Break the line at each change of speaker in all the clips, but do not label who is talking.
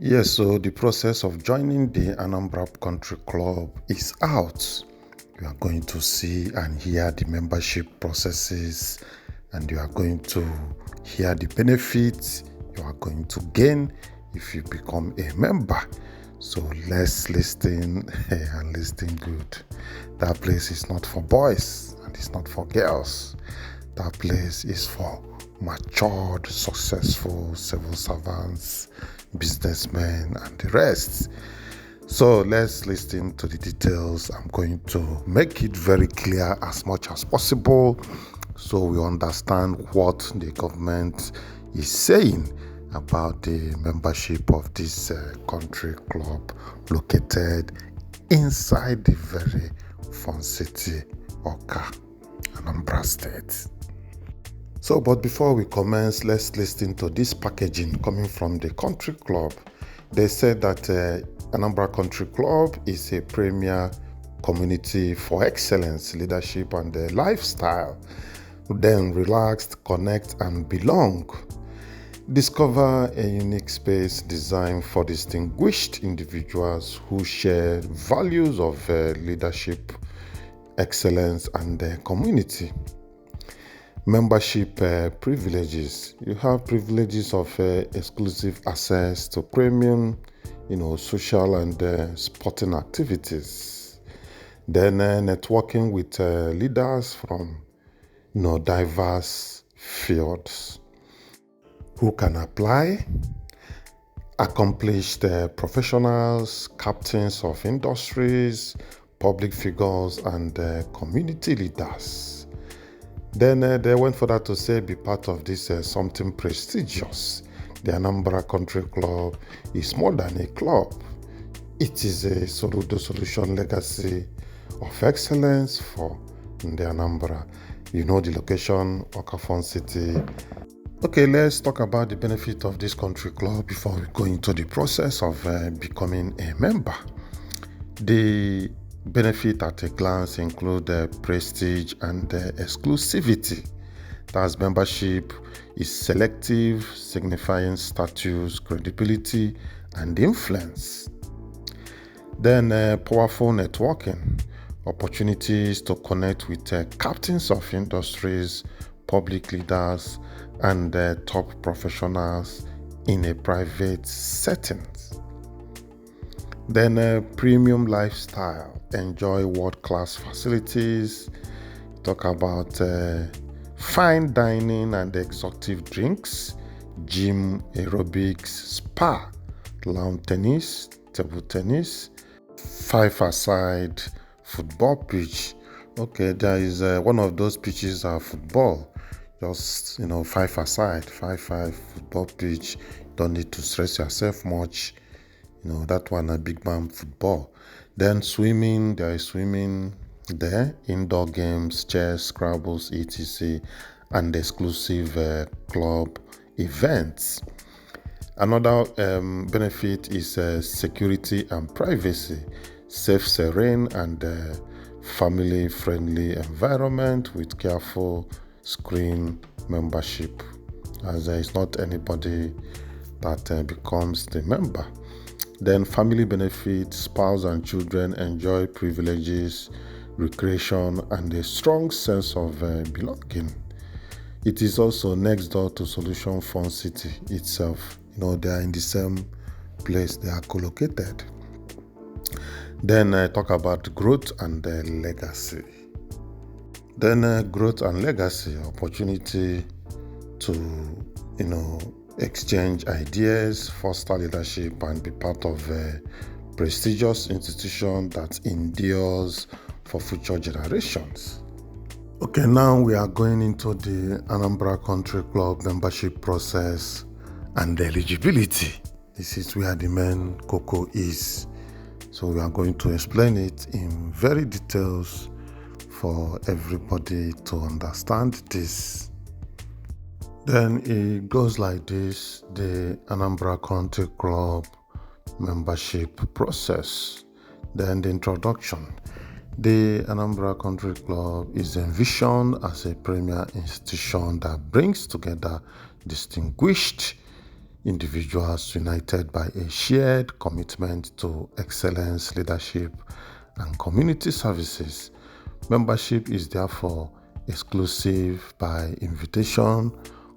Yes, so the process of joining the Anambra Country Club is out. You are going to see and hear the membership processes, and you are going to hear the benefits you are going to gain if you become a member. So let's listen and listen good. That place is not for boys and it's not for girls. That place is for matured, successful civil servants, businessmen, and the rest. So let's listen to the details. I'm going to make it very clear as much as possible so we understand what the government is saying about the membership of this country club located inside the very fun city, Awka, Anambra State. So, but before we commence, let's listen to this packaging coming from the country club. They said that Anambra Country Club is a premier community for excellence, leadership, and lifestyle. Then relax, connect, and belong. Discover a unique space designed for distinguished individuals who share values of leadership, excellence, and community. Membership privileges. You have privileges of exclusive access to premium, social and sporting activities. Then networking with leaders from, diverse fields. Who can apply? Accomplished professionals, captains of industries, public figures, and community leaders. Then they went further to say, be part of this something prestigious. The Anambra Country Club is more than a club. It is a solution legacy of excellence for the Anambra. You know the location, Awka City. Okay, let's talk about the benefit of this country club before we go into the process of becoming a member. The benefit at a glance include prestige and exclusivity. Thus, membership is selective, signifying status, credibility, and influence. Then, powerful networking, opportunities to connect with captains of industries, public leaders, and top professionals in a private setting. Then premium lifestyle, enjoy world-class facilities, talk about fine dining and exotic drinks, gym, aerobics, spa, lawn tennis, table tennis, five-a-side football pitch. Okay, there is one of those pitches are football. Just, five-a-side, five football pitch. Don't need to stress yourself much. That one a big man football. Then swimming, there is swimming there, indoor games, chess, Scrabbles, etc. and exclusive club events. Another benefit is security and privacy, safe, serene, and family-friendly environment with careful screen membership, as there is not anybody that becomes the member. Then family benefits, spouse and children enjoy privileges, recreation, and a strong sense of belonging. It is also next door to Solution Fund City itself. They are in the same place, they are co-located. Then talk about growth and legacy. Then growth and legacy, opportunity to, exchange ideas, foster leadership, and be part of a prestigious institution that endures for future generations. Okay, now we are going into the Anambra Country Club membership process and eligibility. This is where the main cocoa is. So we are going to explain it in very details for everybody to understand this. Then it goes like this: the Anambra Country Club membership process. Then the introduction. The Anambra Country Club is envisioned as a premier institution that brings together distinguished individuals united by a shared commitment to excellence, leadership, and community services. Membership is therefore exclusive by invitation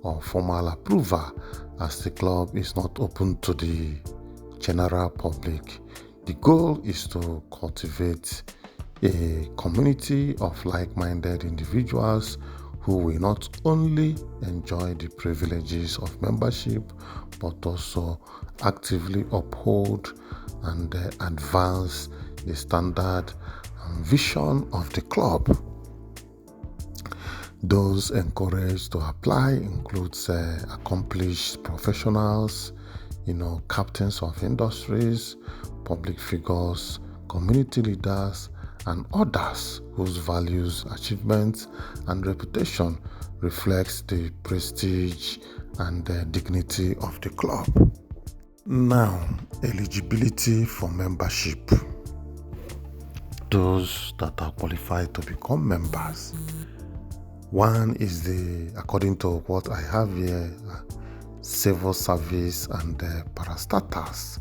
or formal approval, as the club is not open to the general public. The goal is to cultivate a community of like-minded individuals who will not only enjoy the privileges of membership but also actively uphold and advance the standard and vision of the club. Those encouraged to apply includes accomplished professionals, captains of industries, public figures, community leaders, and others whose values, achievements, and reputation reflects the prestige and dignity of the club. Now, eligibility for membership. Those that are qualified to become members. One is according to what I have here, civil service and parastatals.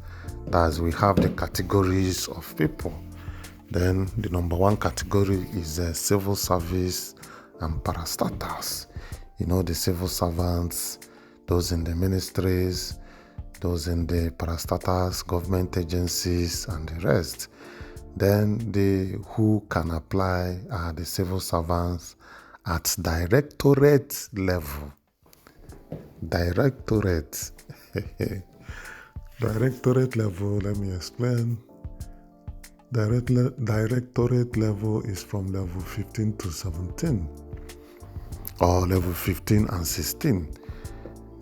That's we have the categories of people. Then the number one category is civil service and parastatals. The civil servants, those in the ministries, those in the parastatals, government agencies, and the rest. Then who can apply are the civil servants at directorate level. Directorate level, let me explain. Directorate level is from level 15 to 17, or level 15 and 16.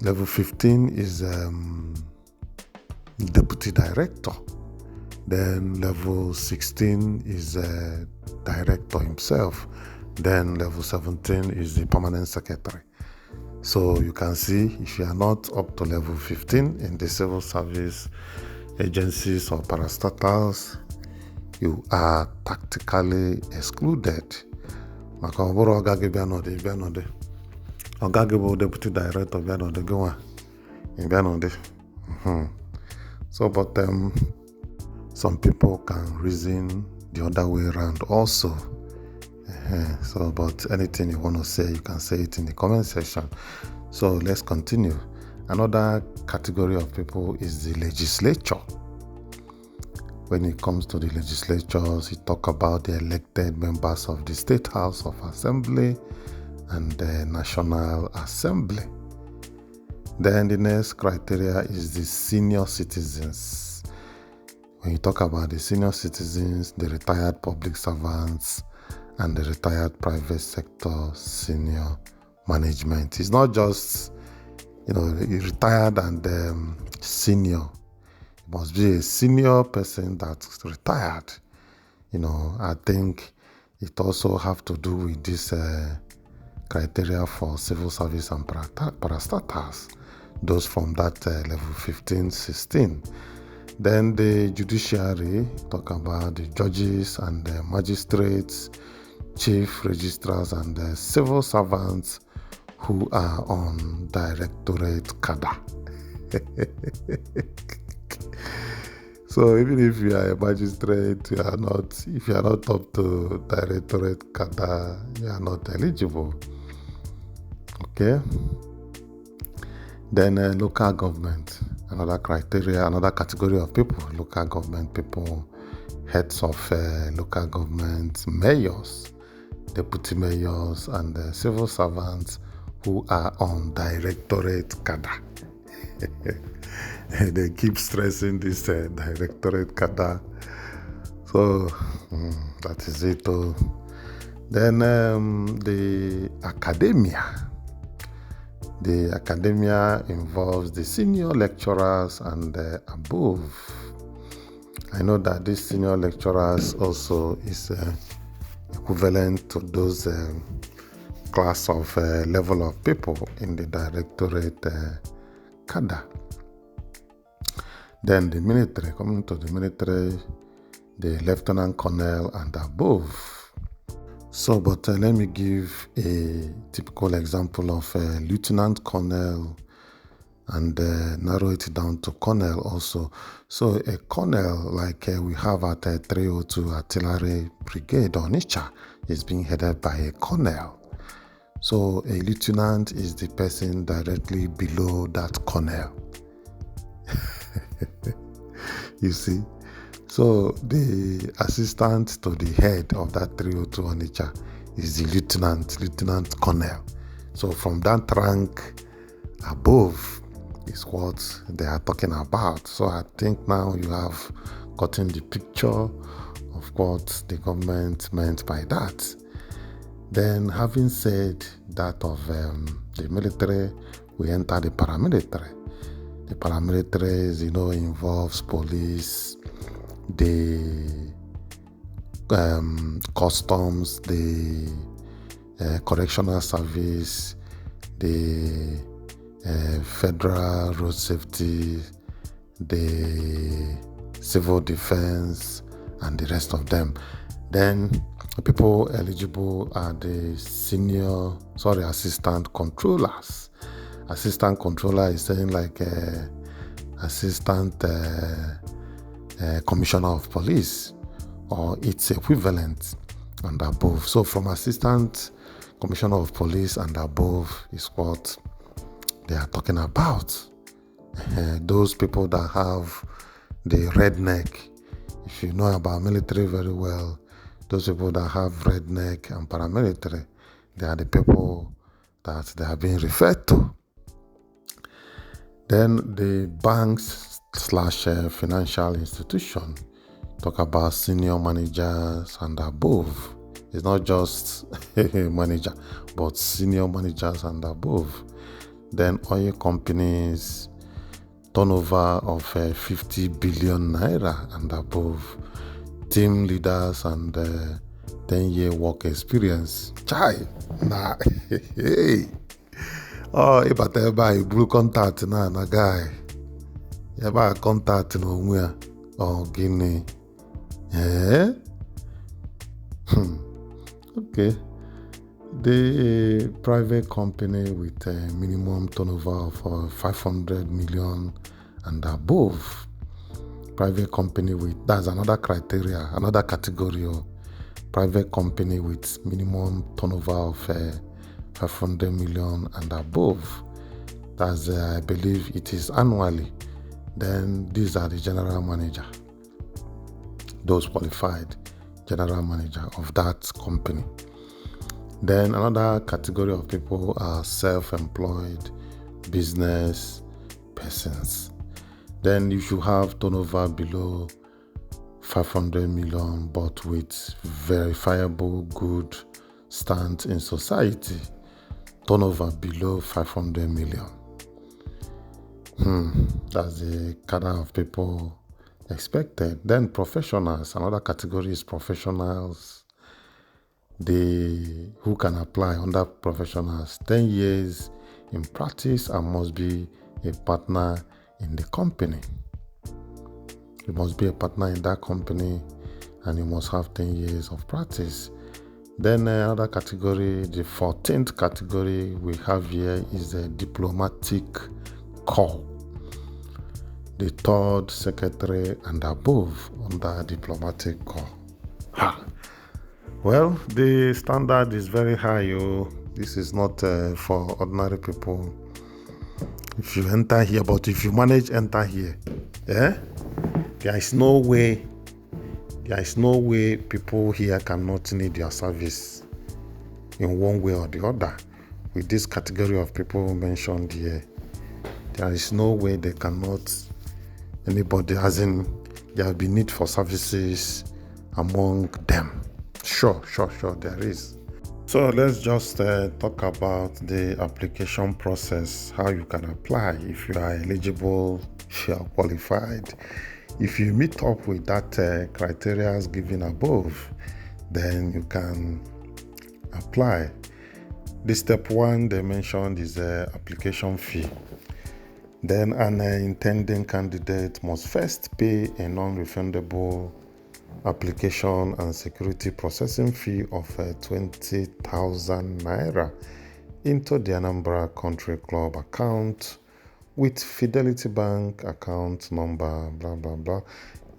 Level 15 is deputy director. Then level 16 is director himself. Then level 17 is the permanent secretary. So you can see, if you are not up to level 15 in the civil service agencies or parastatals, you are tactically excluded. Deputy director, so, but some people can reason the other way around also. So, but anything you want to say, you can say it in the comment section. So let's continue. Another category of people is the legislature. When it comes to the legislatures, we talk about the elected members of the State House of Assembly and the National Assembly. Then the next criteria is the senior citizens. When you talk about the senior citizens, the retired public servants, and the retired private sector senior management. It's not just, retired and senior. It must be a senior person that's retired. I think it also have to do with this criteria for civil service and parastatals, those from that level 15, 16. Then the judiciary, talk about the judges and the magistrates, chief registrars, and civil servants who are on directorate cadre. So even if you are a magistrate, if you are not up to directorate cadre, you are not eligible. Okay. Then local government, another criteria, another category of people, local government people, heads of local government, mayors, deputy mayors, and civil servants who are on directorate cadre. They keep stressing this directorate cadre. So that is it. Then the academia. The academia involves the senior lecturers and above. I know that these senior lecturers also is equivalent to those class of level of people in the directorate cadre. Then the military, coming to the military, the lieutenant colonel and above. So, but let me give a typical example of a lieutenant colonel and narrow it down to colonel also. So a colonel, like we have at 302 Artillery Brigade Onitsha, is being headed by a colonel. So a lieutenant is the person directly below that colonel. You see? So the assistant to the head of that 302 Onitsha is the lieutenant colonel. So from that rank above is what they are talking about. So I think now you have gotten the picture of what the government meant by that. Then, having said that of the military, we enter the paramilitary. The paramilitaries, involves police, the customs, the correctional service, the federal road safety, the civil defense, and the rest of them. Then people eligible are the assistant controllers. Assistant controller is saying like assistant commissioner of police or its equivalent and above. So from assistant commissioner of police and above is what they are talking about. Those people that have the red neck. If you know about military very well, those people that have red neck and paramilitary, they are the people that they are being referred to. Then the banks / financial institution talk about senior managers and above. It's not just a manager, but senior managers and above. Then oil companies, turnover of 50 billion naira and above. Team leaders and 10-year work experience. Chai, nah, hey. Oh, ịbata ebe a iburu contact na guy. Ebe a contact n'onwe ya. Oh, gịnị? Okay. The private company with a minimum turnover of 500 million and above. Private company that's another criteria, another category. Private company with minimum turnover of 500 million and above. That's, I believe it is annually. Then these are the general manager. Those qualified general manager of that company. Then another category of people are self-employed business persons. Then you should have turnover below 500 million, but with verifiable good stand in society. Turnover below 500 million. That's the kind of people expected. Then professionals, another category is professionals. Who can apply under professionals 10 years in practice and must be a partner in the company. You must be a partner in that company and you must have 10 years of practice. Then another category, the 14th category we have here is the diplomatic corps. The third secretary and above under diplomatic corps. Well, the standard is very high. This is not for ordinary people. If you enter here, but if you manage enter here, there is no way people here cannot need your service in one way or the other. With this category of people mentioned here, there is no way they cannot. Anybody there will be need for services among them. Sure, there is. So let's just talk about the application process, how you can apply if you are eligible, if you are qualified. If you meet up with that criteria given above, then you can apply. The step 1 they mentioned is the application fee. Then an intending candidate must first pay a non-refundable application and security processing fee of 20,000 naira into the Anambra Country Club account with Fidelity Bank account number, blah, blah, blah.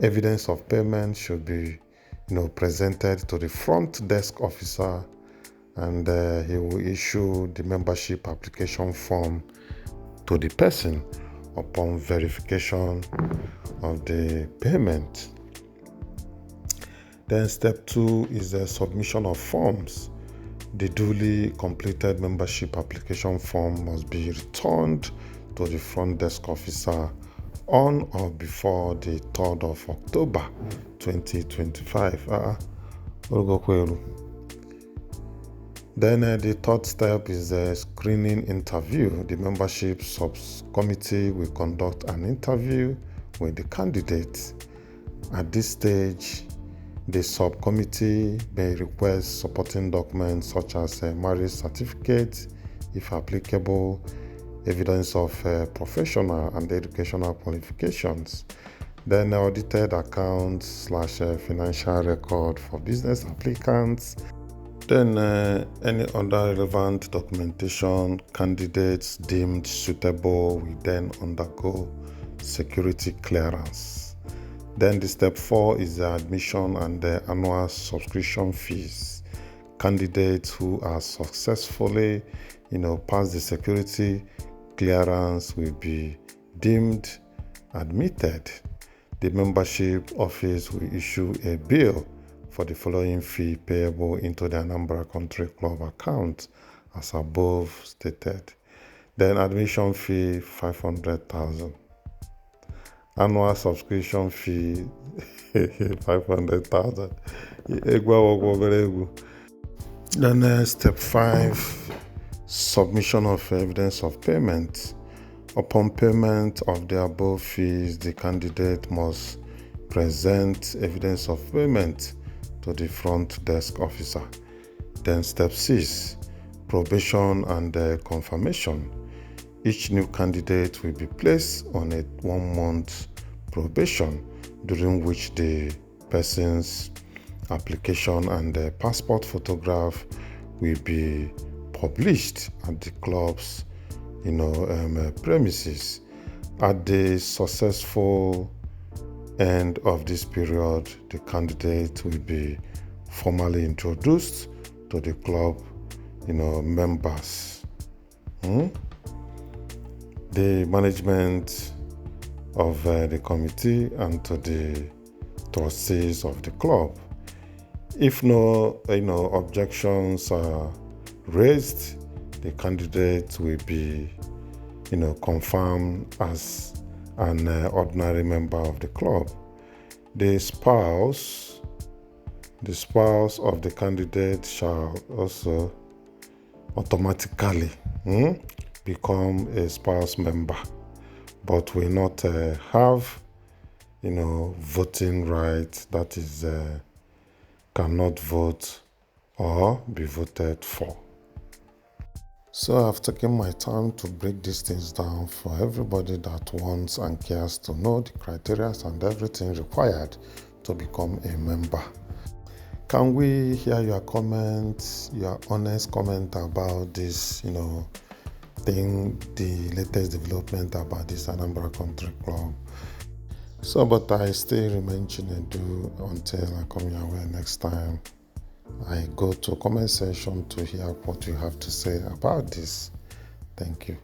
Evidence of payment should be, presented to the front desk officer, and he will issue the membership application form to the person upon verification of the payment. Then step 2 is the submission of forms. The duly completed membership application form must be returned to the front desk officer on or before the 3rd of October 2025. Then the third step is the screening interview. The membership subcommittee will conduct an interview with the candidate. At this stage, the subcommittee may request supporting documents such as a marriage certificate, if applicable, evidence of professional and educational qualifications, then audited accounts / financial record for business applicants, then any other relevant documentation. Candidates deemed suitable will then undergo security clearance. Then the step 4 is the admission and the annual subscription fees. Candidates who are successfully, pass the security clearance will be deemed admitted. The membership office will issue a bill for the following fee payable into the Anambra Country Club account as above stated. Then admission fee 500,000. Annual subscription fee 500,000. Then step 5, submission of evidence of payment. Upon payment of the above fees, the candidate must present evidence of payment to the front desk officer. Then step 6, probation and confirmation. Each new candidate will be placed on a 1-month probation, during which the person's application and passport photograph will be published at the club's premises. At the successful end of this period, the candidate will be formally introduced to the club members, the management of the committee, and to the trustees of the club. If no objections are raised, the candidate will be confirmed as an ordinary member of the club. The spouse of the candidate shall also automatically become a spouse member, but will not have voting rights, that is cannot vote or be voted for. So I've taken my time to break these things down for everybody that wants and cares to know the criteria and everything required to become a member. Can we hear your comments, your honest comment about this, thing, the latest development about this Anambra Country Club? So, but I still remain Chinedu until I come your way next time. I go to comment section to hear what you have to say about this. Thank you.